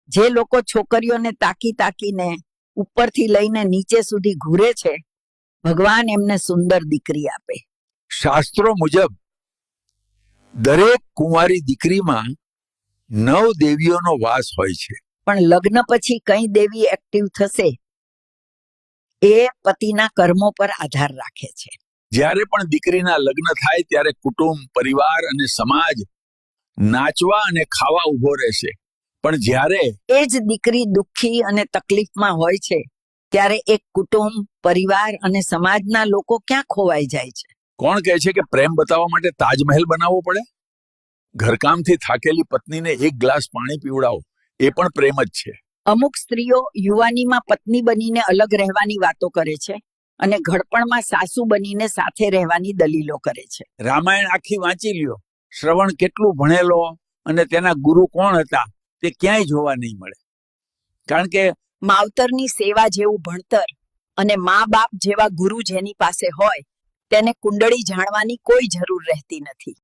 જે લોકો છોકરીઓને તાકી તાકીને ઉપરથી લઈને નીચે સુધી ઘૂરે છે, ભગવાન એમને સુંદર દીકરી આપે. શાસ્ત્રો મુજબ દરેક કુંવારી દીકરીમાં 9 દેવીઓનો વાસ હોય છે. પણ લગ્ન પછી કઈ દેવી એક્ટિવ થશે એ પતિના કર્મો પર આધાર રાખે છે. જ્યારે પણ દીકરીના લગ્ન થાય ત્યારે કુટુંબ, પરિવાર અને સમાજ નાચવા અને ખાવા ઊભો રહેશે. પણ જ્યારે એ જ દીકરી દુઃખી અને તકલીફમાં હોય છે ત્યારે એક કુટુંબ, પરિવાર અને સમાજના લોકો ક્યાં ખોવાઈ જાય છે. કોણ કહે છે કે પ્રેમ બતાવવા માટે તાજમહેલ બનાવવો પડે? ઘરકામથી થાકેલી પત્નીને 1 ગ્લાસ પાણી પીવડાવો, એ પણ પ્રેમ જ છે. અમુક સ્ત્રીઓ યુવાનીમાં પત્ની બનીને અલગ રહેવાની વાતો કરે છે અને ઘડપણમાં સાસુ બનીને સાથે રહેવાની દલીલો કરે છે. રામાયણ આખી વાંચી લ્યો, શ્રવણ કેટલું ભણેલો અને તેના ગુરુ કોણ હતા તે ક્યાંય જોવા નહીં મળે. કારણ કે માવતરની સેવા જેવું ભણતર અને મા બાપ જેવા ગુરુ જેની પાસે હોય તેને કુંડળી જાણવાની કોઈ જરૂર રહેતી નથી.